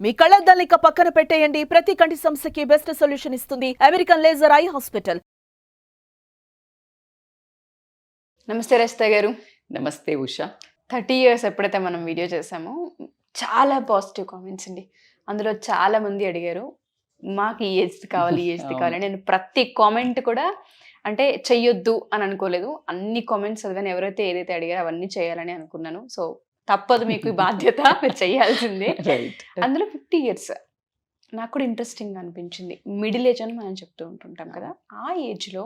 మీ కళ్ళద్దాలిక పక్కన పెట్టేయండి. ప్రతి కంటి సమస్యకి బెస్ట్ సొల్యూషన్ ఇస్తుంది అమెరికన్ లేజర్ ఐ హాస్పిటల్. నమస్తే రజిత గారు. నమస్తే ఉషా. 30 years ఎప్పుడైతే మనం వీడియో చేసామో చాలా పాజిటివ్ కామెంట్స్ అండి. అందులో చాలా మంది అడిగారు మాకు ఈ ఏజ్ కావాలి, ఈ ఏజ్ కావాలి. నేను ప్రతి కామెంట్ కూడా అంటే చెయ్యొద్దు అని అనుకోలేదు. అన్ని కామెంట్స్ చదివాను. ఎవరైతే ఏదైతే అడిగారో అవన్నీ చేయాలని అనుకున్నాను. సో తప్పదు, మీకు ఈ బాధ్యత, మీరు చేయాల్సిందే. అందులో 50 years నాకు కూడా ఇంట్రెస్టింగ్ అనిపించింది. మిడిల్ ఏజ్ అని మనం చెప్తూ ఉంటుంటాం కదా, ఆ ఏజ్లో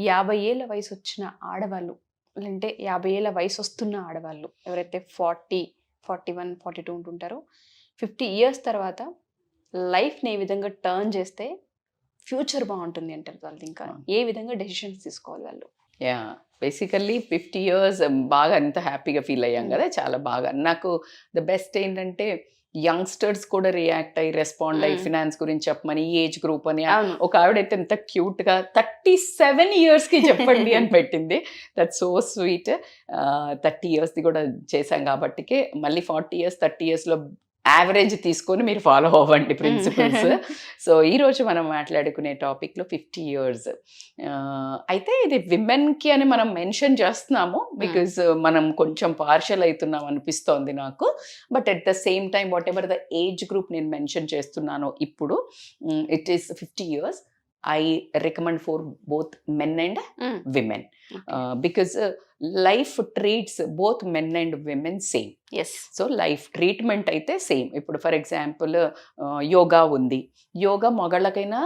50 ఏళ్ళ వయసు వచ్చిన ఆడవాళ్ళు, అంటే 50 ఏళ్ళ వయసు వస్తున్న ఆడవాళ్ళు ఎవరైతే 40, 41, 42 ఉంటుంటారో 50 years తర్వాత లైఫ్ని ఏ విధంగా టర్న్ చేస్తే ఫ్యూచర్ బాగుంటుంది అంటారు వాళ్ళు. ఇంకా ఏ విధంగా డెసిషన్స్ తీసుకోవాలి వాళ్ళు? యా, బేసికల్లీ 50 years బాగా అంత హ్యాపీగా ఫీల్ అయ్యాం కదా, చాలా బాగా. నాకు ద బెస్ట్ ఏంటంటే యంగ్స్టర్స్ కూడా రియాక్ట్ అయ్యి రెస్పాండ్ అయ్యి ఫినాన్స్ గురించి చెప్పమని, ఏజ్ గ్రూప్ అని. ఒక ఆవిడైతే ఎంత క్యూట్గా 37 yearsకి చెప్పండి అని పెట్టింది. That so sweet. 30 yearsది కూడా చేశాం కాబట్టికే మళ్ళీ 40 years 30 yearsలో యావరేజ్ తీసుకొని మీరు ఫాలో అవ్వండి ప్రిన్సిపల్స్. సో ఈరోజు మనం మాట్లాడుకునే టాపిక్లో 50 years. అయితే ఇది విమెన్కి అని మనం మెన్షన్ చేస్తున్నాము బికాజ్ మనం కొంచెం పార్షల్ అవుతున్నాం అనిపిస్తోంది నాకు. But at the same time what ever the age group నేను మెన్షన్ చేస్తున్నానో ఇప్పుడు, it is 50 years. I recommend for both men and women because life treats both men and women same. Yes. So life treatment అయితే same. ఇప్పుడు for example yoga ఉంది. యోగా మగాళ్ళకైనా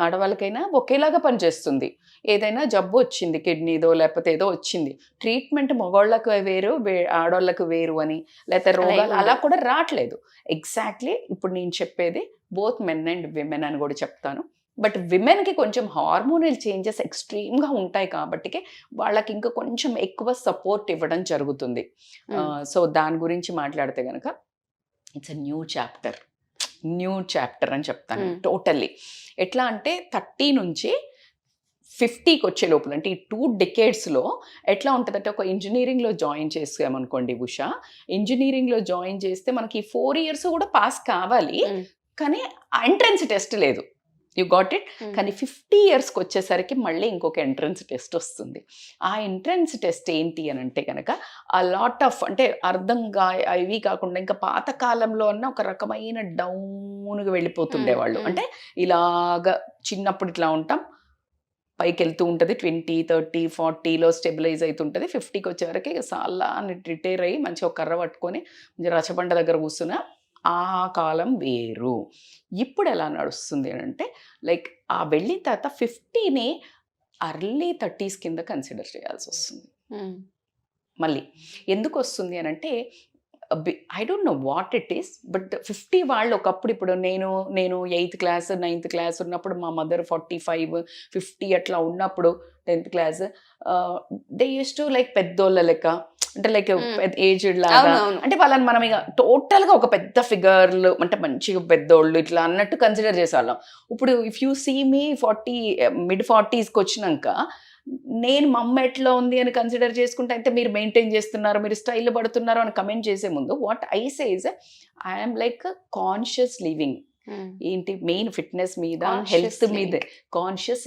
ఆడవాళ్ళకైనా ఒకేలాగా పనిచేస్తుంది. ఏదైనా జబ్బు వచ్చింది, కిడ్నీదో లేకపోతే ఏదో వచ్చింది, ట్రీట్మెంట్ మగవాళ్ళకు వేరు ఆడవాళ్ళకు వేరు అని, లేకపోతే రోగాలు అలా కూడా రావట్లేదు. ఎగ్జాక్ట్లీ ఇప్పుడు నేను చెప్పేది బోత్ మెన్ అండ్ విమెన్ అని కూడా చెప్తాను. బట్ విమెన్కి కొంచెం హార్మోనల్ చేంజెస్ ఎక్స్ట్రీమ్గా ఉంటాయి కాబట్టి వాళ్ళకి ఇంకా కొంచెం ఎక్కువ సపోర్ట్ ఇవ్వడం జరుగుతుంది. సో దాని గురించి మాట్లాడితే కనుక ఇట్స్ అ న్యూ చాప్టర్ అని చెప్తాను టోటల్లీ. ఎట్లా అంటే 30 నుంచి 50కి వచ్చే లోపల, అంటే ఈ 2 decadesలో ఎట్లా ఉంటుందంటే, ఒక ఇంజనీరింగ్లో జాయిన్ చేసామనుకోండి ఉషా, ఇంజనీరింగ్లో జాయిన్ చేస్తే మనకి 4 years కూడా పాస్ కావాలి, కానీ ఎంట్రన్స్ టెస్ట్ లేదు. You got it. కానీ 50 yearsకి వచ్చేసరికి మళ్ళీ ఇంకొక ఎంట్రన్స్ టెస్ట్ వస్తుంది. ఆ ఎంట్రన్స్ టెస్ట్ ఏంటి అని అంటే కనుక ఆ లాట్ ఆఫ్, అంటే అర్థంగా ఇవి కాకుండా ఇంకా పాత కాలంలో అన్న ఒక రకమైన డౌన్గా వెళ్ళిపోతుండేవాళ్ళు. అంటే ఇలాగా చిన్నప్పుడు ఇట్లా ఉంటాం, పైకి వెళ్తూ ఉంటుంది, 20, 30, 40లో స్టెబిలైజ్ అవుతుంటుంది. 50కి వచ్చేవరకు ఇక చాలా రిటైర్ అయ్యి మంచిగా ఒక కర్ర పట్టుకొని రచబండ దగ్గర కూర్చున్న ఆ కాలం వేరు. ఇప్పుడు ఎలా నడుస్తుంది అని అంటే, లైక్ ఆ వెళ్ళిన తర్వాత 50ని early 30s కింద కన్సిడర్ చేయాల్సి వస్తుంది. మళ్ళీ ఎందుకు వస్తుంది అని అంటే, I don't know what it is, but 50 వాళ్ళు ఒకప్పుడు, ఇప్పుడు నేను 8th class 9th class ఉన్నప్పుడు మా మదర్ 45, 50 అట్లా ఉన్నప్పుడు 10th class, they use to like పెద్దోళ్ళ లెక్క, అంటే లైక్ ఏజ్డ్ లాగా, అంటే వాళ్ళని మనం ఇక టోటల్గా ఒక పెద్ద ఫిగర్లు, అంటే మంచిగా పెద్దోళ్ళు ఇట్లా అన్నట్టు కన్సిడర్ చేసేవాళ్ళం. ఇప్పుడు if you see me 40 mid 40sకి వచ్చినాక నేను మా అమ్మ ఎట్లా ఉంది అని కన్సిడర్ చేసుకుంటే, అయితే మీరు మెయింటైన్ చేస్తున్నారు, మీరు స్టైల్ పడుతున్నారు అని కమెంట్ చేసే ముందు what I say is I'm like conscious living. ఏంటి మెయిన్ ఫిట్నెస్ మీద, హెల్త్ మీద conscious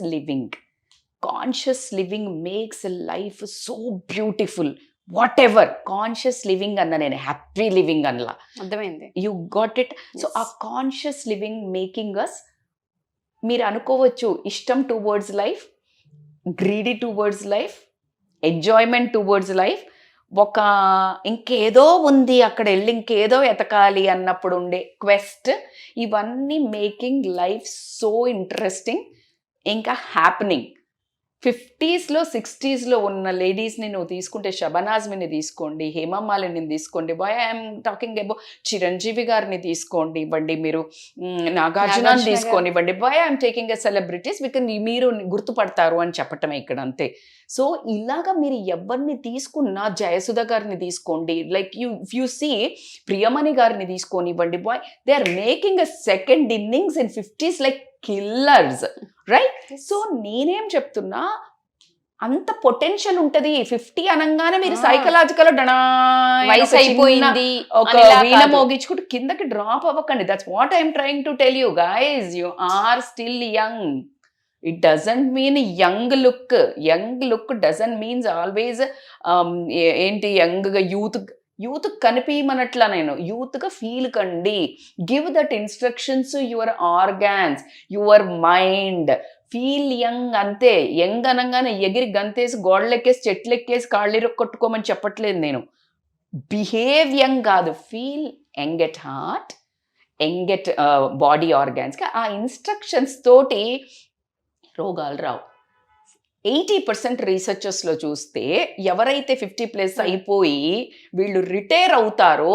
living makes life so beautiful. What ever conscious living అన్న, నేను హ్యాపీ లివింగ్ అనలా, అర్థమైంది. You got it. సో ఆ కాన్షియస్ లివింగ్ మేకింగ్ అస్, మీరు అనుకోవచ్చు ఇష్టం towards life, greedy towards life, enjoyment towards life, ఒక ఇంకేదో ఉంది అక్కడ వెళ్ళి ఇంకేదో ఎతకాలి అన్నప్పుడు ఉండే క్వెస్ట్, ఇవన్నీ మేకింగ్ లైఫ్ సో ఇంట్రెస్టింగ్, ఇంకా హ్యాపెనింగ్. 50sలో 60sలో ఉన్న లేడీస్ని నువ్వు తీసుకుంటే, షబనాజ్మిని తీసుకోండి, హేమమాలిని తీసుకోండి, why I'm talking about Chiranjeevi గారిని తీసుకోండి ఇవ్వండి, మీరు నాగార్జునని తీసుకోనివ్వండి, why I'm taking a celebrities because మీరు గుర్తుపడతారు అని చెప్పటమే ఇక్కడ, అంతే. సో ఇలాగా మీరు ఎవరిని తీసుకున్నా, జయసుధ గారిని తీసుకోండి, లైక్ యూ సీ ప్రియమణి గారిని తీసుకోనివ్వండి, why they are making a second innings in 50s like killers, right? So నేనేం చెప్తున్నా, అంత పొటెన్షియల్ ఉంటది. 50 అనంగానే మీరు సైకలాజికల్ వయసు అయిపోయింది ఒక వీణ మోగించుకుంటూ కిందకి డ్రాప్ అవ్వకండి. That's what I'm trying to tell you guys. You are still young. It doesn't mean young look. Young look doesn't means always ఏంటి యంగ్గా యూత్ కనిపించమనట్లా నేను. యూత్గా ఫీల్ కండి. Give that instructions your organs, your mind. Feel young అంతే. Young అనగానే ఎగిరి గంతేసి గోడలెక్కేసి చెట్లెక్కేసి కాళ్ళిరు కొట్టుకోమని చెప్పట్లేదు నేను. బిహేవ్ యంగ్ కాదు, feel young at heart, young at body ఆర్గాన్స్కి. ఆ ఇన్స్ట్రక్షన్స్ తోటి రోగాలు రావు. 80% రీసెర్చెస్లో చూస్తే ఎవరైతే 50+ అయిపోయి వీళ్ళు రిటైర్ అవుతారో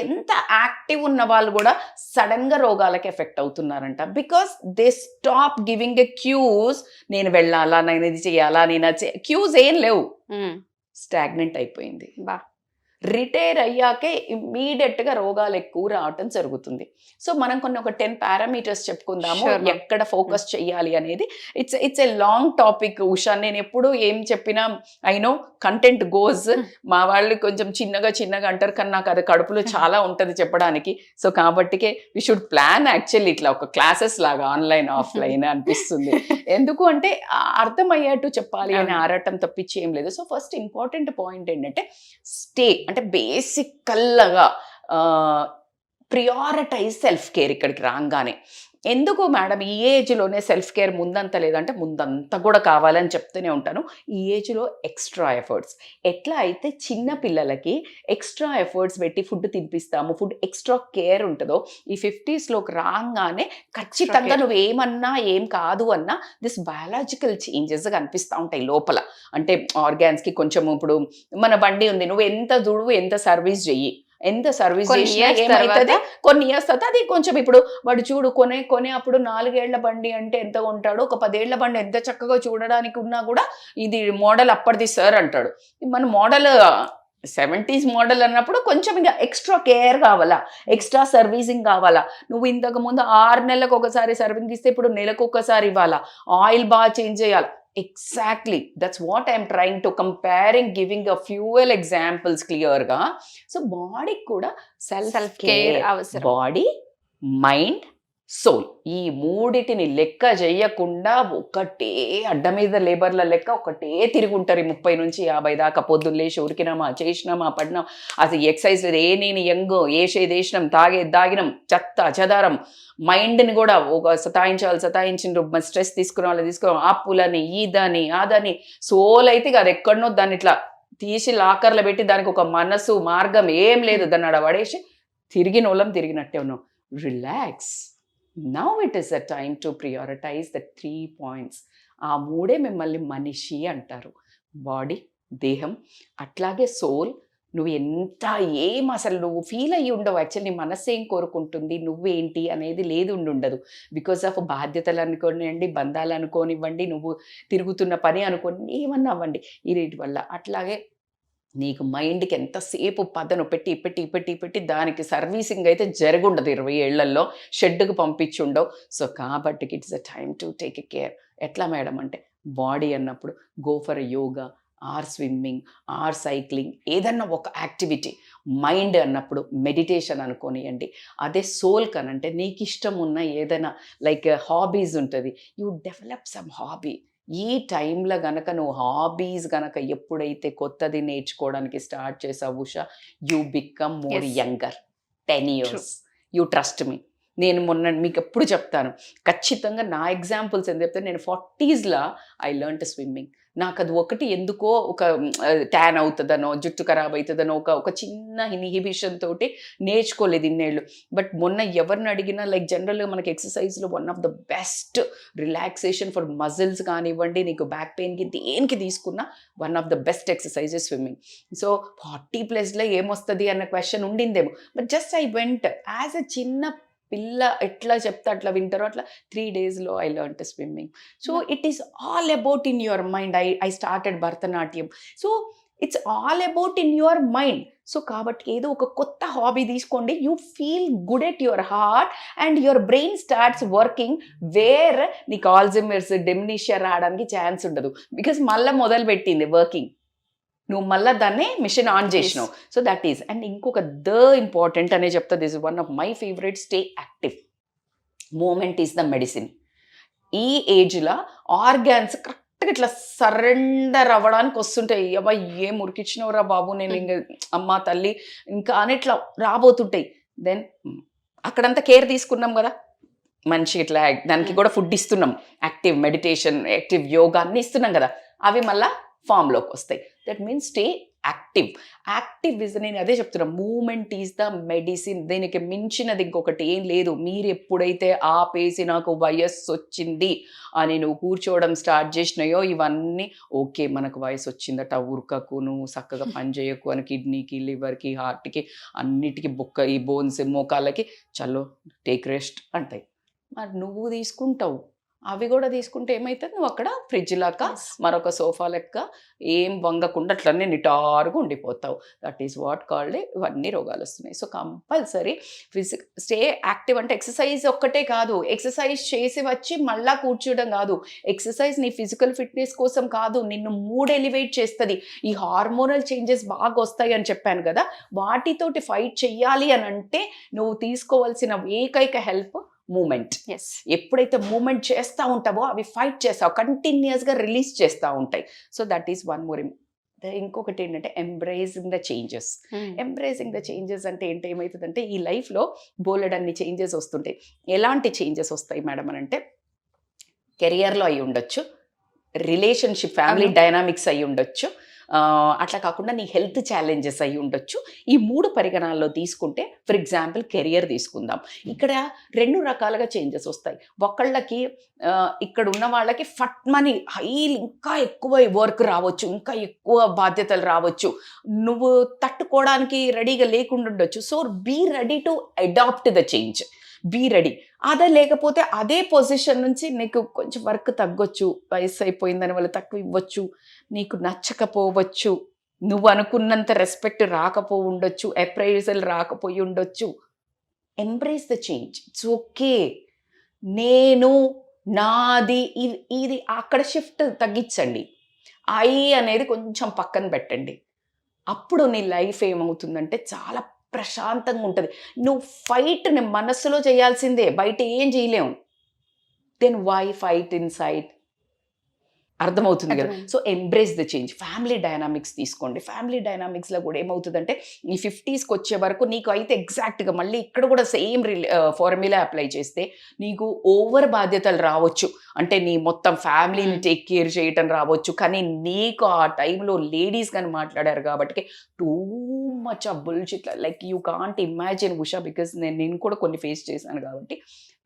ఎంత యాక్టివ్ ఉన్న వాళ్ళు కూడా సడన్గా రోగాలకి ఎఫెక్ట్ అవుతున్నారంట. Because they stop giving a cues. నేను వెళ్ళాలా, నేను ఇది చేయాలా, నేను క్యూస్ ఏం లేవు. స్టాగ్నెంట్ అయిపోయింది. రిటైర్ అయ్యాకే ఇమ్మీడియట్గా రోగాలు ఎక్కువ రావటం జరుగుతుంది. సో మనం ఒక 10 పారామీటర్స్ చెప్పుకుందాము ఎక్కడ ఫోకస్ చెయ్యాలి అనేది. It's a long topic Usha. నేను ఎప్పుడు ఏం చెప్పినా ఐ నో కంటెంట్ గోస్. మా వాళ్ళు కొంచెం చిన్నగా అంటారు, కానీ నాకు అది కడుపులో చాలా ఉంటుంది చెప్పడానికి. సో కాబట్టికే వి షుడ్ ప్లాన్ యాక్చువల్లీ ఇట్లా ఒక క్లాసెస్ లాగా ఆన్లైన్ ఆఫ్లైన్ అనిపిస్తుంది. ఎందుకు అంటే అర్థమయ్యేట్టు చెప్పాలి అని ఆరాటం తప్పించి ఏం లేదు. సో ఫస్ట్ ఇంపార్టెంట్ పాయింట్ ఏంటంటే స్టే, అంటే బేసికల్గా ప్రియారిటైజ్ సెల్ఫ్ కేర్. ఇక్కడికి రాగానే ఎందుకు మేడం ఈ ఏజ్లోనే సెల్ఫ్ కేర్ ముందంత లేదంటే ముందంతా కూడా కావాలని చెప్తూనే ఉంటాను. ఈ ఏజ్లో ఎక్స్ట్రా ఎఫర్ట్స్. ఎట్లా అయితే చిన్న పిల్లలకి ఎక్స్ట్రా ఎఫర్ట్స్ పెట్టి ఫుడ్ తినిపిస్తాము, ఫుడ్ ఎక్స్ట్రా కేర్ ఉంటుందో, ఈ 50స్లోకి రాగానే ఖచ్చితంగా నువ్వు ఏమన్నా ఏం కాదు అన్నా దిస్ బయాలజికల్ చేంజెస్ కనిపిస్తూ ఉంటాయి లోపల. అంటే ఆర్గాన్స్కి కొంచెం, ఇప్పుడు మన బండి ఉంది, నువ్వు ఎంత దుడువు ఎంత సర్వీస్ చెయ్యి, ఎంత సర్వీస్ చేసినా ఏమవుతుంది, కొన్ని ఇయర్స్ తర్వాత అది కొంచెం, ఇప్పుడు వాడు చూడు కొనే అప్పుడు 4 ఏళ్ల బండి అంటే ఎంత ఉంటాడు, ఒక 10 ఏళ్ల బండి ఎంత చక్కగా చూడడానికి ఉన్నా కూడా ఇది మోడల్ అప్పటిది సార్ అంటాడు. మన మోడల్ 70s మోడల్ అన్నప్పుడు కొంచెం ఇంకా ఎక్స్ట్రా కేర్ కావాలా, ఎక్స్ట్రా సర్వీసింగ్ కావాలా. నువ్వు ఇంతకు ముందు 6 నెలలకు ఒకసారి సర్వీసింగ్ ఇస్తే ఇప్పుడు నెలకు ఒకసారి ఇవ్వాలా, ఆయిల్ బాగా చేంజ్ చేయాలి. Exactly. That's what I'm trying to comparing, giving a few examples clearగా. సో బాడీకి కూడా సెల్ఫ్ కేర్ అవసరం. బాడీ, మైండ్, సోల్, ఈ మూడిటిని లెక్క చేయకుండా ఒకటే అడ్డ మీద లేబర్ల లెక్క ఒకటే తిరుగుంటారు 30 నుంచి 50 దాకా. పొద్దున్న లేచి ఉరికినామా, చేసినామా, పడినాం, అసలు ఎక్సర్సైజ్ నేను యంగ్ వేసినాం, దాగినాం, చెదారం. మైండ్ని కూడా ఒక సతాయించిండ్రు, స్ట్రెస్ తీసుకురావాలి, అప్పులని ఇదని అదని. సోల్ అయితే అది ఎక్కడనో దాన్ని ఇట్లా తీసి లాకర్లో పెట్టి దానికి ఒక మనసు మార్గం ఏం లేదు, దాన్ని అడ పడేసి తిరిగినట్టే ఉన్నాం. Relax. Now it is a time to prioritize the 3 points. ఆ 3 మిమ్మల్ని మనిషి అంటారు. బాడీ, దేహం, అట్లాగే సోల్. నువ్వు ఎంత అసలు నువ్వు ఫీల్ అయ్యి ఉండవు. యాక్చువల్లీ నీ మనసు ఏం కోరుకుంటుంది, నువ్వేంటి అనేది లేదు ఉండదు. బికాస్ ఆఫ్ బాధ్యతలు అనుకోనివ్వండి, బంధాలు అనుకోనివ్వండి, నువ్వు తిరుగుతున్న పని అనుకోని ఏమన్నా అవ్వండి, ఈ రేటి వల్ల. అట్లాగే నీకు మైండ్కి ఎంతసేపు పదను పెట్టి దానికి సర్వీసింగ్ అయితే జరుగుండదు. 20 ఏళ్లలో షెడ్కి పంపించుండవు. సో కాబట్టి it's a time to take a care. ఎట్లా మేడం అంటే, బాడీ అన్నప్పుడు go for yoga or swimming or cycling, ఏదన్నా ఒక యాక్టివిటీ. మైండ్ అన్నప్పుడు మెడిటేషన్ అనుకోనియండి. అదే సోల్ కనంటే నీకు ఇష్టం ఉన్న ఏదైనా లైక్ హాబీస్ ఉంటుంది, యూ డెవలప్ సమ్ హాబీ. ఈ టైంలో గనక నువ్వు హాబీస్ గనక ఎప్పుడైతే కొత్తది నేర్చుకోవడానికి స్టార్ట్ చేసావు Usha, you become more younger 10 years. You trust me. నేను మొన్న మీకు ఎప్పుడు చెప్తాను, ఖచ్చితంగా నా ఎగ్జాంపుల్స్ ఏం చెప్తాను. నేను 40sలో ఐ లెర్న్ టు స్విమ్మింగ్. నాకు అది ఒకటి ఎందుకో ఒక ట్యాన్ అవుతుందనో, జుట్టు ఖరాబ్ అవుతుందనో ఒక చిన్న ఇన్హిబిషన్ తోటి నేర్చుకోలేదు ఇన్నేళ్ళు. బట్ మొన్న ఎవరిని అడిగినా లైక్ జనరల్గా మనకి ఎక్సర్సైజ్లో one of the best relaxation for muscles కానివ్వండి, నీకు బ్యాక్ పెయిన్కి దేనికి తీసుకున్నా one of the best exercise swimming. So 40+లో ఏమొస్తుంది అన్న క్వశ్చన్ ఉండిందేమో, but just I went as a చిన్న పిల్ల ఎట్లా చెప్తే అట్లా వింటారో అట్లా 3 daysలో I learn to swimming. So it is all about in your mind. I started Bharatanatyam. So it's all about in your mind. So కాబట్టి ఏదో ఒక కొత్త హాబీ తీసుకోండి. You feel good at your heart and your brain starts working where నీకు Alzheimer's dementia రావడానికి chance ఉండదు. Because మళ్ళీ మొదలు పెట్టింది వర్కింగ్, నువ్వు మళ్ళీ దాన్ని మిషన్ ఆన్ చేసినావు. So that is. అండ్ ఇంకొక ఇంపార్టెంట్ అనే చెప్తా, this is one of my favourite, stay active. Movement is the medicine. ఈ ఏజ్లో ఆర్గాన్స్ కరెక్ట్గా ఇట్లా సరెండర్ అవ్వడానికి వస్తుంటాయి. అబ్బా ఏం ఉరికిచ్చినవరా బాబు, నేను ఇంకా అమ్మ తల్లి ఇంకా అని ఇట్లా రాబోతుంటాయి. దెన్ అక్కడంతా కేర్ తీసుకున్నాం కదా, మంచి ఇట్లా దానికి కూడా ఫుడ్ ఇస్తున్నాం, యాక్టివ్ మెడిటేషన్, యాక్టివ్ యోగా అన్నీ ఇస్తున్నాం కదా, అవి మళ్ళీ ఫామ్లోకి వస్తాయి. That means stay active. Active is, నేను అదే చెప్తున్నా, మూమెంట్ ఈజ్ ద మెడిసిన్. దీనికి మించినది ఇంకొకటి ఏం లేదు. మీరు ఎప్పుడైతే ఆపేసి నాకు వయస్సు వచ్చింది అని నువ్వు కూర్చోవడం స్టార్ట్ చేసినాయో, ఇవన్నీ ఓకే మనకు వయసు వచ్చిందట, ఉరకకు, నువ్వు చక్కగా పని చేయకు అని కిడ్నీకి, లివర్కి, హార్ట్కి, అన్నిటికీ బొక్క, ఈ బోన్స్, మోకాళ్ళకి చలో టేక్ రెస్ట్ అంటాయి. మరి నువ్వు తీసుకుంటావు, అవి కూడా తీసుకుంటే ఏమవుతుంది, నువ్వు అక్కడ ఫ్రిడ్జ్ లెక్క మరొక సోఫా లెక్క ఏం వంగకుండా అట్లనే నిటారుగా ఉండిపోతావు. దట్ ఈస్ వాట్ కాల్డ్, ఇవన్నీ రోగాలు వస్తున్నాయి. So compulsory stay active. అంటే ఎక్సర్సైజ్ ఒక్కటే కాదు, ఎక్సర్సైజ్ చేసి వచ్చి మళ్ళా కూర్చోవడం కాదు. ఎక్సర్సైజ్ నీ ఫిజికల్ ఫిట్నెస్ కోసం కాదు, నిన్ను మూడ్ ఎలివేట్ చేస్తుంది. ఈ హార్మోనల్ చేంజెస్ బాగా వస్తాయి అని చెప్పాను కదా, వాటితోటి ఫైట్ చెయ్యాలి అని అంటే నువ్వు తీసుకోవాల్సిన ఏకైక హెల్ప్ మూమెంట్. ఎప్పుడైతే మూమెంట్ చేస్తూ ఉంటావో అవి ఫైట్ చేస్తావు, కంటిన్యూస్గా రిలీజ్ చేస్తూ ఉంటాయి. So that is one more. ఇంకొకటి ఏంటంటే embracing the changes. Embracing the changes అంటే ఏంటి, ఏమవుతుందంటే ఈ లైఫ్లో బోలెడన్ని చేంజెస్ వస్తుంటాయి. ఎలాంటి చేంజెస్ వస్తాయి మేడం అని అంటే, కెరియర్లో అయి ఉండొచ్చు, రిలేషన్షిప్ ఫ్యామిలీ డైనామిక్స్ అయి ఉండొచ్చు, అట్లా కాకుండా నీ హెల్త్ ఛాలెంజెస్ అయి ఉండొచ్చు. ఈ 3 పరిగణాల్లో తీసుకుంటే, ఫర్ ఎగ్జాంపుల్ కెరియర్ తీసుకుందాం. ఇక్కడ 2 రకాలుగా చేంజెస్ వస్తాయి. ఒకళ్ళకి ఇక్కడ ఉన్న వాళ్ళకి ఫట్మని ఇంకా ఎక్కువ వర్క్ రావచ్చు, ఇంకా ఎక్కువ బాధ్యతలు రావచ్చు, నువ్వు తట్టుకోవడానికి రెడీగా లేకుండా ఉండొచ్చు. So be ready to adapt the change, be ready. అదే లేకపోతే అదే పొజిషన్ నుంచి నీకు కొంచెం వర్క్ తగ్గొచ్చు, వయసు అయిపోయిందని వాళ్ళు తక్కువ ఇవ్వచ్చు, నీకు నచ్చకపోవచ్చు, నువ్వు అనుకున్నంత రెస్పెక్ట్ రాకపో ఉండొచ్చు, అప్రైజల్ రాకపోయి ఉండొచ్చు. Embrace the change, it's okay. నేను, నాది, ఇది అక్కడ షిఫ్ట్ తగ్గించండి. ఐ అనేది కొంచెం పక్కన పెట్టండి. అప్పుడు నీ లైఫ్ ఏమవుతుందంటే చాలా ప్రశాంతంగా ఉంటుంది. నువ్వు ఫైట్ని మనస్సులో చేయాల్సిందే, బయట ఏం చేయలేము. Then why fight inside, అర్థమవుతుంది కదా. So embrace the change. Family dynamics తీసుకోండి. ఫ్యామిలీ డైనామిక్స్లో కూడా ఏమవుతుందంటే, ఈ 50స్కి వచ్చే వరకు నీకు అయితే ఎగ్జాక్ట్గా మళ్ళీ ఇక్కడ కూడా సేమ్ ఫార్ములా అప్లై చేస్తే నీకు ఓవర్ బాధ్యతలు రావచ్చు, అంటే నీ మొత్తం ఫ్యామిలీని టేక్ కేర్ చేయటం రావచ్చు. కానీ నీకు ఆ టైంలో లేడీస్ కానీ మాట్లాడారు కాబట్టి two much of bullshit, like you can't imagine Usha, because నేను కూడా కొన్ని ఫేస్ చేశాను కాబట్టి.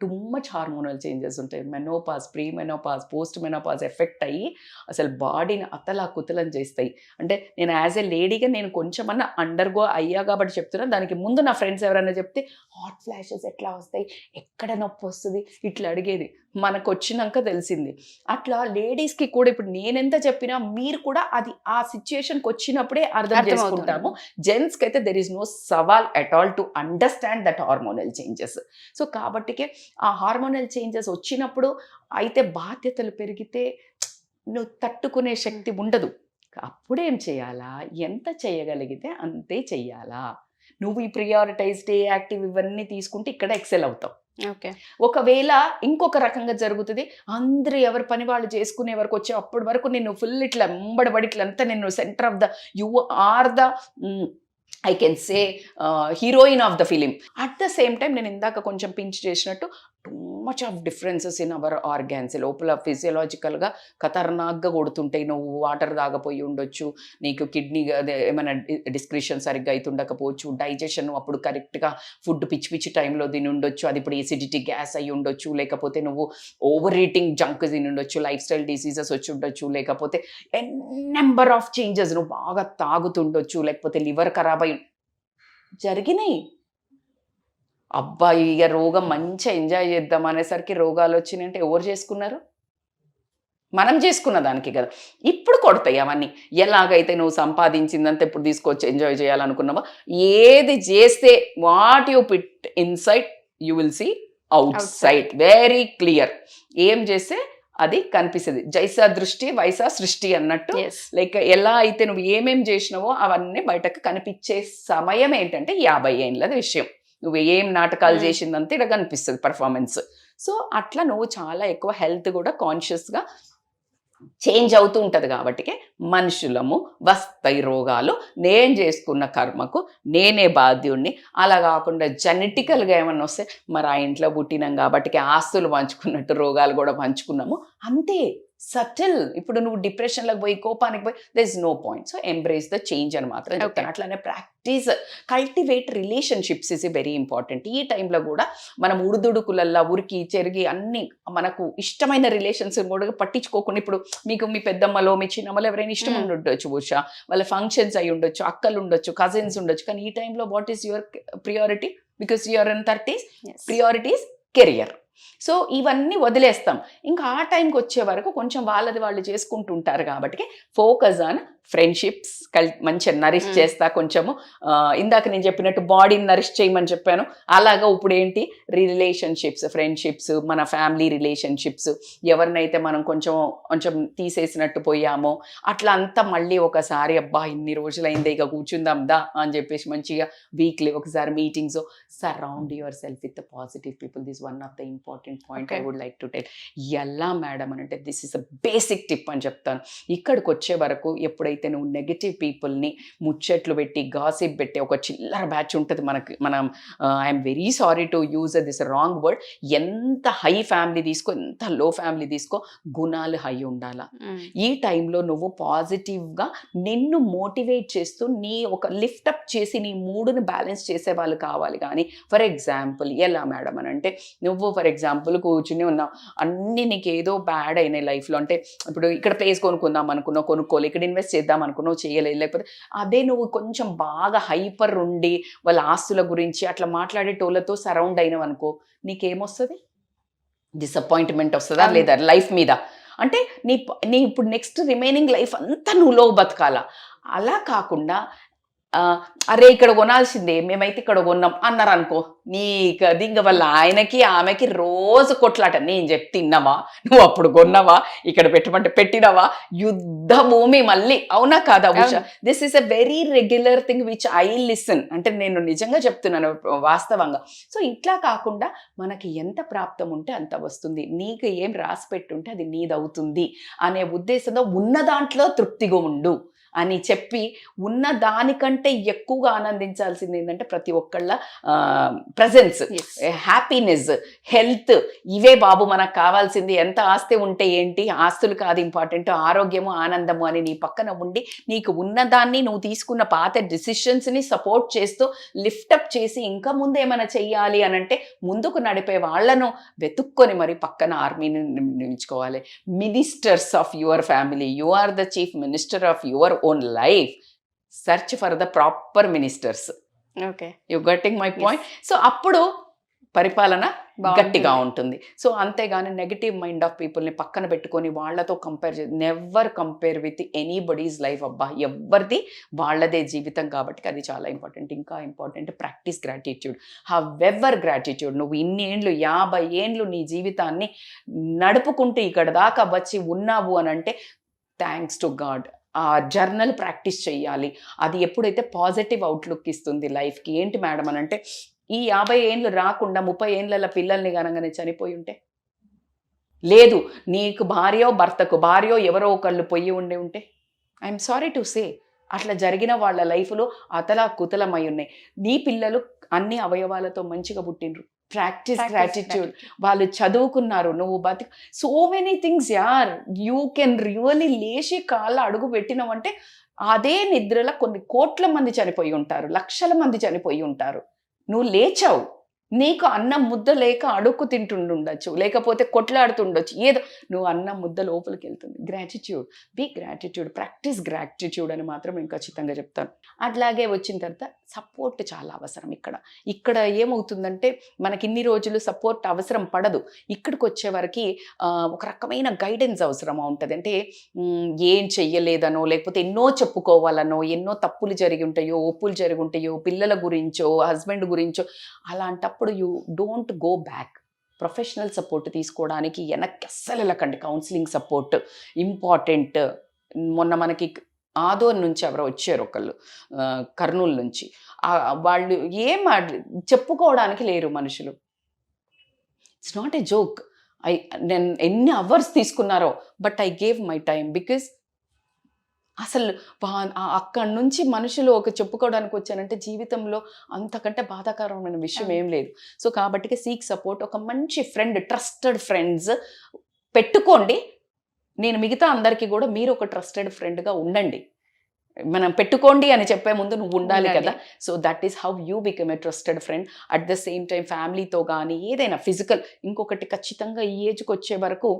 టూ మచ్ హార్మోనల్ చేంజెస్ ఉంటాయి. Menopause, pre menopause, post menopause effect అయ్యి అసలు బాడీని అతలా కుతలం చేస్తాయి. అంటే నేను యాజ్ ఎ లేడీగా నేను కొంచెమన్నా అండర్గో అయ్యా కాబట్టి చెప్తున్నాను. దానికి ముందు నా ఫ్రెండ్స్ ఎవరైనా చెప్తే హాట్ ఫ్లాషెస్ ఎట్లా వస్తాయి, ఎక్కడ నొప్పి వస్తుంది, ఇట్లా అడిగేది. మనకు వచ్చినాక తెలిసింది. అట్లా లేడీస్కి కూడా ఇప్పుడు నేనెంత చెప్పినా మీరు కూడా అది ఆ సిచ్యుయేషన్కి వచ్చినప్పుడే అర్థం చేసుకుంటాము. జెంట్స్కి అయితే దెర్ ఈస్ నో సవాల్ at all to understand that hormonal changes. So కాబట్టికే ఆ హార్మోనల్ చేంజెస్ వచ్చినప్పుడు అయితే బాధ్యతలు పెరిగితే నువ్వు తట్టుకునే శక్తి ఉండదు. అప్పుడేం చేయాలా, ఎంత చేయగలిగితే అంతే చెయ్యాలా. నువ్వు ఈ ప్రియారిటైజ్, స్టే యాక్టివ్ ఇవన్నీ తీసుకుంటే ఇక్కడ ఎక్సెల్ అవుతావు. ఓకే. ఒకవేళ ఇంకొక రకంగా జరుగుతుంది, అందరూ ఎవరి పని వాళ్ళు చేసుకునే వరకు వచ్చే అప్పటి వరకు నిన్ను ఫుల్ ఇట్లా ఎంబడబడి ఇట్లంతా నిన్ను center of the, you are the I can say heroine of the film. At the same time నేను ఇందాక కొంచెం పించ్ చేసినట్టు too much of differences in our organs. లోపల ఫిజియలాజికల్గా ఖతర్నాక్గా కొడుతుంటాయి. నువ్వు వాటర్ తాగపోయి ఉండొచ్చు, నీకు కిడ్నీ ఏమైనా డిస్క్రిషన్ సరిగ్గా అవుతుండకపోవచ్చు, డైజెషన్ అప్పుడు కరెక్ట్గా ఫుడ్ పిచ్చి పిచ్చి టైంలో తిని ఉండొచ్చు, అది ఇప్పుడు ఎసిడిటీ గ్యాస్ అయ్యి ఉండొచ్చు, లేకపోతే నువ్వు ఓవర్ ఈటింగ్ జంక్ తిని ఉండొచ్చు, లైఫ్ స్టైల్ డిసీజెస్ వచ్చి ఉండొచ్చు, లేకపోతే నెంబర్ ఆఫ్ చేంజెస్, నువ్వు బాగా తాగుతుండొచ్చు, లేకపోతే లివర్ ఖరాబ్ అయి జరిగినాయి. అబ్బాయి ఇక రోగం మంచిగా ఎంజాయ్ చేద్దాం అనేసరికి రోగాలు వచ్చినాయంటే ఎవరు చేసుకున్నారు? మనం చేసుకున్న దానికి కదా. ఇప్పుడు కొడతాయి అవన్నీ. ఎలాగైతే నువ్వు సంపాదించిందంతా ఇప్పుడు తీసుకొచ్చి ఎంజాయ్ చేయాలనుకున్నావో, ఏది చేస్తే what you put inside you will see outside. Very clear. ఏం చేస్తే అది కనిపిస్తుంది. జైసా దృష్టి వైసా సృష్టి అన్నట్టు. లైక్ ఎలా అయితే నువ్వు ఏమేం చేసినావో అవన్నీ బయటకు కనిపించే సమయం ఏంటంటే 50 ఏళ్ళది విషయం. నువ్వు ఏం నాటకాలు చేసిందంటే ఇక్కడ కనిపిస్తుంది పర్ఫార్మెన్స్. సో అట్లా నువ్వు చాలా ఎక్కువ హెల్త్ కూడా కాన్షియస్గా చేంజ్ అవుతూ ఉంటుంది. కాబట్టి మనుషులము, వస్తాయి రోగాలు, నేను చేసుకున్న కర్మకు నేనే బాధ్యుడిని. అలా కాకుండా జెనెటికల్గా ఏమన్నా వస్తే మరి ఆ ఇంట్లో పుట్టినాం కాబట్టి ఆస్తులు పంచుకున్నట్టు రోగాలు కూడా పంచుకున్నాము అంతే. సటిల్. ఇప్పుడు నువ్వు డిప్రెషన్లోకి పోయి కోపానికి పోయి there is no point. So embrace the change అని మాత్రం చెప్తాను. అట్లానే practice, cultivate relationships is very important. ఈ టైంలో కూడా మనం ఉడుదుడుకులల్లా ఉరికి చెరిగి అన్ని మనకు ఇష్టమైన రిలేషన్స్ కూడా పట్టించుకోకుండా, ఇప్పుడు మీకు మీ పెద్దమ్మలో మీ చిన్నమ్మలో ఎవరైనా ఇష్టం ఉండొచ్చు, బహుశా వాళ్ళ ఫంక్షన్స్ అయి ఉండొచ్చు, అక్కలు ఉండొచ్చు, కజిన్స్ ఉండొచ్చు. కానీ ఈ టైంలో what is your priority? Because you're in 30s, priorities career. So ఇవన్నీ వదిలేస్తాం. ఇంకా ఆ టైంకి వచ్చే వరకు కొంచెం వాళ్ళది వాళ్ళు చేసుకుంటుంటారు కాబట్టి ఫోకస్ ఆన్ ఫ్రెండ్షిప్స్. మంచిగా నరిష్ చేస్తా కొంచెము. ఇందాక నేను చెప్పినట్టు బాడీని నరిష్ చేయమని చెప్పాను. అలాగా ఇప్పుడు ఏంటి, రిలేషన్షిప్స్, ఫ్రెండ్షిప్స్, మన ఫ్యామిలీ రిలేషన్షిప్స్, ఎవరినైతే మనం కొంచెం తీసేసినట్టు పోయామో అట్లా అంతా మళ్ళీ ఒకసారి అబ్బా ఇన్ని రోజులైంది ఇక కూర్చుందాం దా అని చెప్పేసి మంచిగా వీక్లీ ఒకసారి meetings. Surround yourself with positive people. This one of the important point I would like to tell. ఎలా మేడం అని అంటే this is a basic tip అని చెప్తాను. ఇక్కడికి వచ్చే వరకు ఎప్పుడైతే నువ్వు నెగిటివ్ పీపుల్ని ముచ్చట్లు పెట్టి గాసిప్ పెట్టి ఒక చిల్లర బ్యాచ్ ఉంటుంది మనం I'm very sorry to use this wrong word. ఎంత హై ఫ్యామిలీ తీసుకో, ఎంత లో ఫ్యామిలీ తీసుకో, గుణాలు హై ఉండాలా. ఈ టైంలో నువ్వు పాజిటివ్గా నిన్ను మోటివేట్ చేస్తూ నీ ఒక లిఫ్టప్ చేసి నీ మూడుని బ్యాలెన్స్ చేసే వాళ్ళు కావాలి. కానీ ఫర్ ఎగ్జాంపుల్ ఎలా మేడం అని అంటే, నువ్వు ఫర్ ఎగ్జాంపుల్ కూర్చుని ఉన్నావు, అన్నీ నీకు ఏదో బ్యాడ్ అయినాయి లైఫ్లో. అంటే ఇప్పుడు ఇక్కడ ప్లేస్ కొనుక్కుందాం అనుకున్నావు, కొనుక్కోవాలి, ఇక్కడ ఇన్వెస్ట్ చేద్దాం అనుకున్నావు, చేయలేదు. లేకపోతే అదే నువ్వు కొంచెం బాగా హైపర్ ఉండి వాళ్ళ ఆస్తుల గురించి అట్లా మాట్లాడేటోళ్ళతో సరౌండ్ అయినావు అనుకో, నీకేమొస్తుంది? డిసప్పాయింట్మెంట్ వస్తుందా లేదా లైఫ్ మీద? అంటే నీ ఇప్పుడు నెక్స్ట్ రిమైనింగ్ లైఫ్ అంతా నువ్వు లో బతకాలా. అలా కాకుండా అరే ఇక్కడ కొనాల్సిందే, మేమైతే ఇక్కడ కొన్నాం అన్నారు అనుకో, నీకు అది ఇంక వాళ్ళ ఆయనకి ఆమెకి రోజు కొట్లాట. నేను చెప్తే తిన్నావా, నువ్వు అప్పుడు కొన్నావా, ఇక్కడ పెట్టమంటే పెట్టినవా, యుద్ధ భూమి మళ్ళీ. అవునా కాదా Usha? This is a very regular thing which I listen. అంటే నేను నిజంగా చెప్తున్నాను వాస్తవంగా. సో ఇట్లా కాకుండా మనకి ఎంత ప్రాప్తం ఉంటే అంత వస్తుంది, నీకు ఏం రాసి పెట్టుంటే అది నీదవుతుంది అనే ఉద్దేశంతో ఉన్న దాంట్లో తృప్తిగా ఉండు అని చెప్పి, ఉన్న దానికంటే ఎక్కువగా ఆనందించాల్సింది ఏంటంటే ప్రతి ఒక్కళ్ళ ప్రజెన్స్, హ్యాపీనెస్, హెల్త్. ఇవే బాబు మనకు కావాల్సింది. ఎంత ఆస్తి ఉంటే ఏంటి, ఆస్తులు కాదు ఇంపార్టెంట్, ఆరోగ్యము ఆనందము అని నీ పక్కన ఉండి నీకు ఉన్నదాన్ని నువ్వు తీసుకున్న పాత డిసిషన్స్ని సపోర్ట్ చేస్తూ లిఫ్టప్ చేసి ఇంకా ముందు ఏమైనా చెయ్యాలి అని అంటే ముందుకు నడిపే వాళ్ళను వెతుక్కొని మరి పక్కన ఆర్మీని నియమించుకోవాలి. Ministers of your family, you are the chief minister of your own life. Search for the proper ministers. Okay, you getting my point? So అప్పుడు పరిపాలన గట్టిగా ఉంటుంది. సో అంతేగాని నెగిటివ్ మైండ్ ఆఫ్ పీపుల్ని పక్కన పెట్టుకొని వాళ్ళతో కంపేర్ చేసి never compare with anybody's life. అబ్బా ఎవరిది వాళ్ళదే జీవితం కాబట్టి అది చాలా ఇంపార్టెంట్. ఇంకా important practice gratitude. However gratitude. నువ్వు ఇన్ని ఏండ్లు 50 ఏండ్లు నీ జీవితాన్ని నడుపుకుంటూ ఇక్కడ దాకా వచ్చి ఉన్నావు అని అంటే థ్యాంక్స్ టు గాడ్. ఆ జర్నల్ ప్రాక్టీస్ చేయాలి. అది ఎప్పుడైతే పాజిటివ్ అవుట్లుక్ ఇస్తుంది లైఫ్కి. ఏంటి మేడం అని అంటే, ఈ 50 ఏండ్లు రాకుండా 30 ఏండ్ల పిల్లల్ని కనుకనే చనిపోయి ఉంటే, లేదు నీకు భర్తకు భార్యో ఎవరో ఒకళ్ళు పొయ్యి ఉంటే, ఐఎమ్ సారీ టు సే అట్లా జరిగిన వాళ్ళ లైఫ్లో అతలా కుతలమై ఉన్నాయి. నీ పిల్లలు అన్ని అవయవాలతో మంచిగా పుట్టినరు. Practice gratitude. వాళ్ళు చదువుకున్నారు, నువ్వు సో మెనీ థింగ్స్ యార్. యూ కెన్ రియలీ లేచి కాళ్ళ అడుగు పెట్టినావంటే అదే నిద్రలో కొన్ని కోట్ల మంది చనిపోయి ఉంటారు, లక్షల మంది చనిపోయి ఉంటారు. నువ్వు లేచావు, నీకు అన్నం ముద్ద లేక అడుక్కు తింటుండొచ్చు, లేకపోతే కొట్లాడుతుండొచ్చు, ఏదో నువ్వు అన్నం ముద్ద లోపలికి వెళ్తుంది. Gratitude, be gratitude, practice gratitude అని మాత్రం నేను ఖచ్చితంగా చెప్తాను. అట్లాగే వచ్చిన తర్వాత సపోర్ట్ చాలా అవసరం. ఇక్కడ ఏమవుతుందంటే మనకి ఇన్ని రోజులు సపోర్ట్ అవసరం పడదు, ఇక్కడికి వచ్చేవరకు ఒక రకమైన గైడెన్స్ అవసరం ఉంటుంది. అంటే ఏం చెయ్యలేదనో, లేకపోతే ఎన్నో చెప్పుకోవాలనో, ఎన్నో తప్పులు జరిగి ఉంటాయో, ఒప్పులు జరిగి ఉంటాయో, పిల్లల గురించో, హస్బెండ్ గురించో, అలాంటప్పుడు you don't go back. Professional support తీసుకోవడానికి వెనక్కి అస్సలు వెళ్ళకండి. Counselling support important. మొన్న మనకి ఆదోర్ నుంచి ఎవరో వచ్చారు ఒకళ్ళు, కర్నూలు నుంచి. వాళ్ళు ఏం చెప్పుకోవడానికి లేరు మనుషులు. It's not a joke. నేను ఎన్ని అవర్స్ తీసుకున్నారో, but I gave my time. Because అసలు అక్కడి నుంచి మనుషులు ఒక చెప్పుకోవడానికి వచ్చానంటే జీవితంలో అంతకంటే బాధాకరమైన విషయం ఏం లేదు. సో కాబట్టి సీక్ సపోర్ట్. ఒక మంచి ఫ్రెండ్, ట్రస్టెడ్ ఫ్రెండ్స్ పెట్టుకోండి. నేను మిగతా అందరికీ కూడా మీరు ఒక ట్రస్టెడ్ ఫ్రెండ్గా ఉండండి. మనం పెట్టుకోండి అని చెప్పే ముందు నువ్వు ఉండాలి కదా. So that is how you become a trusted friend. At the same time ఫ్యామిలీతో కానీ ఏదైనా ఫిజికల్, ఇంకొకటి ఖచ్చితంగా ఈ ఏజ్కి వచ్చే వరకు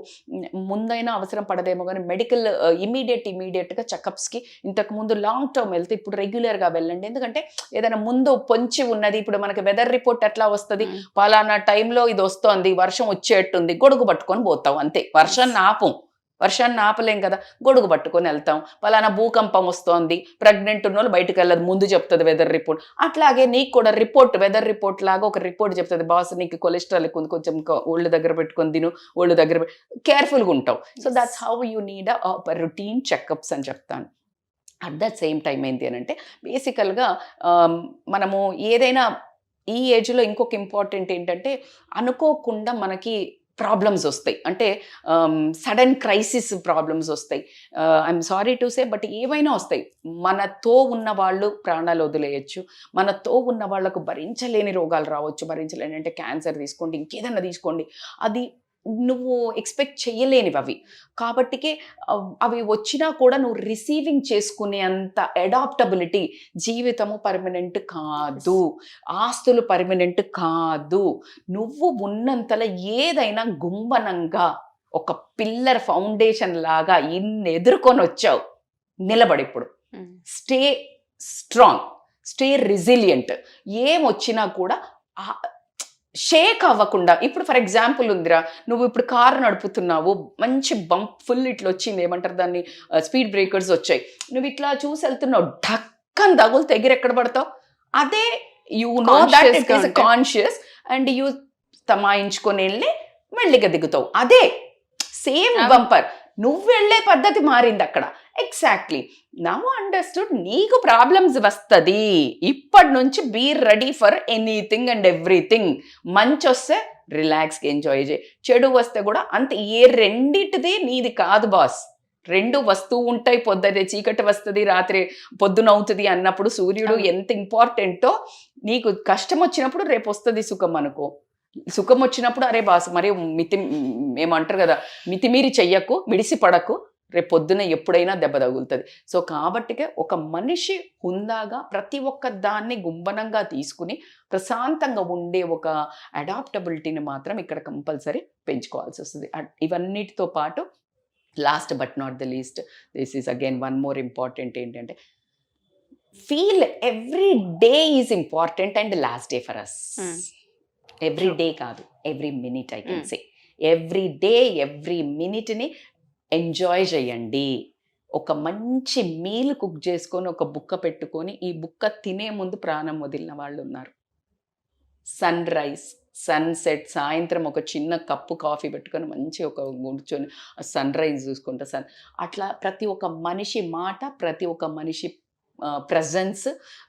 ముందైనా అవసరం పడదేమో కానీ మెడికల్ ఇమీడియట్గా చెకప్స్కి, ఇంతకుముందు లాంగ్ టర్మ్ వెళ్తే ఇప్పుడు రెగ్యులర్గా వెళ్ళండి. ఎందుకంటే ఏదైనా ముందు పొంచి ఉన్నది, ఇప్పుడు మనకి వెదర్ రిపోర్ట్ ఎట్లా వస్తుంది, పలానా టైంలో ఇది వస్తోంది, వర్షం వచ్చేట్టుంది, గొడుగు పట్టుకొని పోతాం అంతే. వర్షాన్ని ఆపలేం కదా, గొడుగు పట్టుకొని వెళ్తాం. పలానా భూకంపం వస్తోంది, ప్రెగ్నెంట్ ఉన్న వాళ్ళు బయటకు వెళ్ళదు, ముందు చెప్తుంది వెదర్ రిపోర్ట్. అట్లాగే నీకు కూడా వెదర్ రిపోర్ట్ లాగా ఒక రిపోర్ట్ చెప్తుంది, బాస్ నీకు కొలెస్ట్రాల్ ఎక్కువ, కొంచెం ఒళ్ళు దగ్గర పెట్టుకొని తిను, ఒళ్ళు దగ్గర కేర్ఫుల్గా ఉంటావు. So that's how you need a routine checkups అని చెప్తాను. అట్ ద సేమ్ టైం ఏంటి అని అంటే బేసికల్గా మనము ఏదైనా ఈ ఏజ్లో ఇంకొక ఇంపార్టెంట్ ఏంటంటే అనుకోకుండా మనకి ప్రాబ్లమ్స్ వస్తాయి. అంటే సడన్ క్రైసిస్ ప్రాబ్లమ్స్ వస్తాయి. I'm sorry to say, but ఏవైనా వస్తాయి. మనతో ఉన్న వాళ్ళు ప్రాణాలు వదిలేయచ్చు, మనతో ఉన్న వాళ్ళకు భరించలేని రోగాలు రావచ్చు. భరించలేని అంటే క్యాన్సర్ తీసుకోండి, ఇంకేదన్నా తీసుకోండి, అది నువ్వు ఎక్స్పెక్ట్ చేయలేనివి అవి. కాబట్టికే అవి వచ్చినా కూడా నువ్వు రిసీవింగ్ చేసుకునే అంత అడాప్టబిలిటీ. జీవితము పర్మనెంట్ కాదు, ఆస్తులు పర్మనెంట్ కాదు. నువ్వు ఉన్నంతలో ఏదైనా గుంబనంగా ఒక పిల్లర్ ఫౌండేషన్ లాగా ఇన్ని ఎదుర్కొని వచ్చావు, నిలబడి ఇప్పుడు స్టే స్ట్రాంగ్, స్టే రెసిలియంట్. ఏమొచ్చినా కూడా షేక్ అవ్వకుండా. ఇప్పుడు ఫర్ ఎగ్జాంపుల్ ఉందిరా, నువ్వు ఇప్పుడు కారు నడుపుతున్నావు, మంచి బంప్ ఫుల్ ఇట్లా వచ్చింది, ఏమంటారు దాన్ని, స్పీడ్ బ్రేకర్స్ వచ్చాయి, నువ్వు ఇట్లా చూసి వెళ్తున్నావు, ఢక్కని తగులు ఎక్కడ పడతావు. అదే you know that it is conscious and you తమాయించుకొని వెళ్ళి మెల్లిగా దిగుతావు. అదే సేమ్ బంపర్, నువ్వు వెళ్ళే పద్ధతి మారింది అక్కడ. Exactly now understood. నీకు ప్రాబ్లమ్స్ వస్తుంది, ఇప్పటి నుంచి be ready for anything and everything. మంచి వస్తే రిలాక్స్గా ఎంజాయ్ చేయి, చెడు వస్తే కూడా అంతే. ఏ రెండిటిది నీది కాదు బాస్, రెండు వస్తూ ఉంటాయి. పొద్దునే చీకటి వస్తుంది, రాత్రి పొద్దునవుతుంది అన్నప్పుడు సూర్యుడు ఎంత ఇంపార్టెంటో, నీకు కష్టం వచ్చినప్పుడు రేపు వస్తుంది సుఖం అనుకో. సుఖం వచ్చినప్పుడు అరే బాస్ మరి ఏమంటారు కదా, మితిమీరి చెయ్యకు, మిడిసి పడకు, రేపు పొద్దున ఎప్పుడైనా దెబ్బ తగులుతుంది. సో కాబట్టికే ఒక మనిషి హుందాగా ప్రతి ఒక్క దాన్ని గుంబనంగా తీసుకుని ప్రశాంతంగా ఉండే ఒక అడాప్టబిలిటీని మాత్రం ఇక్కడ కంపల్సరీ పెంచుకోవాల్సి వస్తుంది. ఇవన్నిటితో పాటు last but not the least, this is again one more important ఏంటంటే feel every day is important and last day for us. Every day కాదు, every minute. I can say every day, every మినిట్ని enjoy చేయండి. ఒక మంచి meal cook చేసుకొని ఒక బుక్క పెట్టుకొని ఈ బుక్క తినే ముందు ప్రాణం వదిలిన వాళ్ళు ఉన్నారు. సన్ రైజ్, సన్సెట్, సాయంత్రం ఒక చిన్న కప్పు కాఫీ పెట్టుకొని మంచి ఒక కూర్చొని సన్ రైజ్ చూసుకుంటా. అట్లా ప్రతి ఒక్క మనిషి మాట, ప్రతి ఒక్క మనిషి ప్రజెన్స్,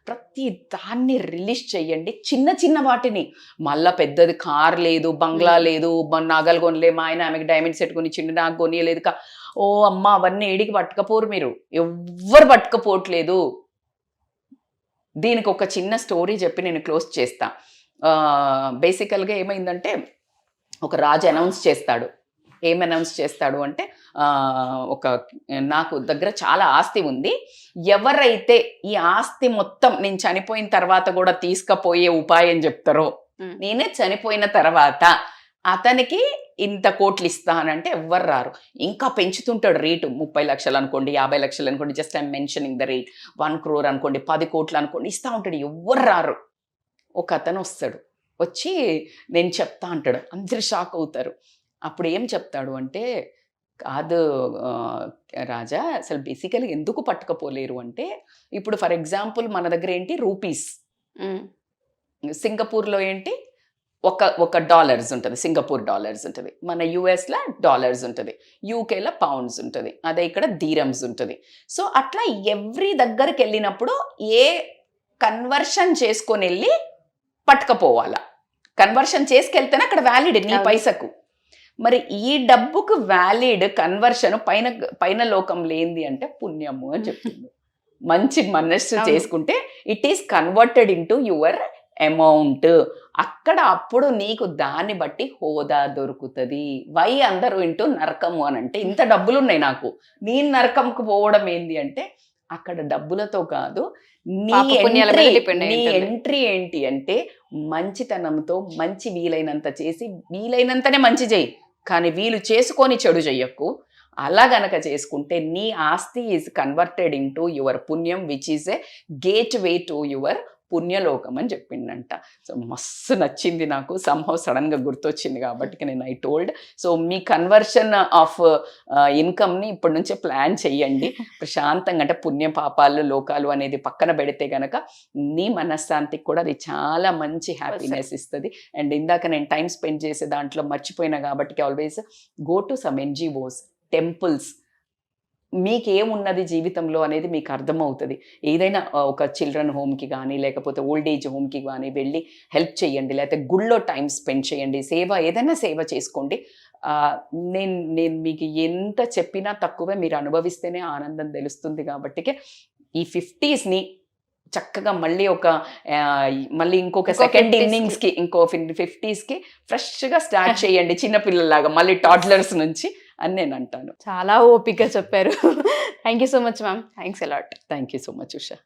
ప్రతి దాన్ని రిలీజ్ చేయండి. చిన్న చిన్న వాటిని, మళ్ళీ పెద్దది కార్ లేదు, బంగ్లా లేదు, నగలు కొనలే, మా ఆయన ఆమెకి డైమండ్ సెట్ కొని చిన్న నాకు కొనియలేదు, ఓ అమ్మ అవన్నీ ఏడికి పట్టుకపోరు, మీరు ఎవ్వరు పట్టుకపోవట్లేదు. దీనికి ఒక చిన్న స్టోరీ చెప్పి నేను క్లోజ్ చేస్తా. బేసికల్గా ఏమైందంటే ఒక రాజు అనౌన్స్ చేస్తాడు. ఏం అనౌన్స్ చేస్తాడు అంటే, నాకు దగ్గర చాలా ఆస్తి ఉంది, ఎవరైతే ఈ ఆస్తి మొత్తం నేను చనిపోయిన తర్వాత కూడా తీసుకుపోయే ఉపాయం చెప్తారో Mm. నేనే చనిపోయిన తర్వాత అతనికి ఇంత కోట్లు ఇస్తానంటే ఎవ్వరు రారు. ఇంకా పెంచుతుంటాడు రేటు. 30 లక్షలు అనుకోండి, 50 లక్షలు అనుకోండి, just I'm mentioning the rate. 1 crore అనుకోండి, 10 కోట్లు అనుకోండి, ఇస్తా ఉంటాడు. ఎవ్వరు రారు. ఒక అతను వస్తాడు, వచ్చి నేను చెప్తా అంటాడు. అందరు షాక్ అవుతారు. అప్పుడు ఏం చెప్తాడు అంటే, కాదు రాజా, అసలు బేసికలీ ఎందుకు పట్టుకపోలేరు అంటే, ఇప్పుడు ఫర్ ఎగ్జాంపుల్ మన దగ్గర ఏంటి రూపీస్, సింగపూర్లో ఏంటి ఒక డాలర్స్ ఉంటుంది, సింగపూర్ డాలర్స్ ఉంటుంది, మన యుఎస్లో డాలర్స్ ఉంటుంది, యూకేలో పౌండ్స్ ఉంటుంది, అదే ఇక్కడ ధీరమ్స్ ఉంటుంది. సో అట్లా ఎవ్రీ దగ్గరికి వెళ్ళినప్పుడు ఏ కన్వర్షన్ చేసుకొని వెళ్ళి పట్టుకపోవాలా. కన్వర్షన్ చేసుకెళ్తేనే అక్కడ వ్యాలిడ్ నీ పైసకు. మరి ఈ డబ్బుకు వ్యాలిడ్ కన్వర్షన్ పైన లోకంలో ఏంది అంటే పుణ్యము అని చెప్తుంది. మంచి మనస్సు చేసుకుంటే it is converted into your amount. అక్కడ అప్పుడు నీకు దాన్ని బట్టి హోదా దొరుకుతుంది. వై అందరూ ఇంటూ నరకము అని అంటే, ఇంత డబ్బులు ఉన్నాయి నాకు, నేను నరకంకు పోవడం ఏంది అంటే, అక్కడ డబ్బులతో కాదు, నీ ఎంట్రీ ఏంటి అంటే మంచితనంతో మంచి వీలైనంత చేసి వీలైనంతనే మంచి చేయి, కానీ వీలు చేసుకొని చెడు చెయ్యకు. అలా గనక చేసుకుంటే నీ ఆస్తి ఈజ్ కన్వర్టెడ్ ఇంటూ యువర్ పుణ్యం, which is a gateway to your పుణ్యలోకం అని చెప్పిండంట. సో మస్తు నచ్చింది నాకు, సంహౌ సడన్గా గుర్తొచ్చింది కాబట్టి నేను ఐ టోల్డ్. సో మీ కన్వర్షన్ ఆఫ్ ఇన్కమ్ని ఇప్పటి నుంచే ప్లాన్ చెయ్యండి ప్రశాంతంగా. అంటే పుణ్య పాపాలు లోకాలు అనేది పక్కన పెడితే గనక నీ మనశ్శాంతికి కూడా అది చాలా మంచి హ్యాపీనెస్ ఇస్తుంది. అండ్ ఇందాక నేను టైం స్పెండ్ చేసే దాంట్లో మర్చిపోయినా కాబట్టి, always go to some NGOs, temples. మీకేమున్నది జీవితంలో అనేది మీకు అర్థమవుతుంది. ఏదైనా ఒక చిల్డ్రన్ హోమ్కి కానీ లేకపోతే ఓల్డ్ ఏజ్ హోమ్కి కానీ వెళ్ళి హెల్ప్ చేయండి, లేకపోతే గుళ్ళో టైం స్పెండ్ చేయండి, ఏదైనా సేవ చేసుకోండి. నేను మీకు ఎంత చెప్పినా తక్కువే, మీరు అనుభవిస్తేనే ఆనందం తెలుస్తుంది. కాబట్టి ఈ 50స్ని చక్కగా మళ్ళీ ఇంకొక సెకండ్ ఇన్నింగ్స్కి, ఇంకో 50స్కి ఫ్రెష్గా స్టార్ట్ చేయండి, చిన్నపిల్లలాగా, మళ్ళీ టాడ్లర్స్ నుంచి అని నేను అంటాను. చాలా ఓపిక చెప్పారు. Thank you so much ma'am. Thanks a lot. Thank you so much Usha.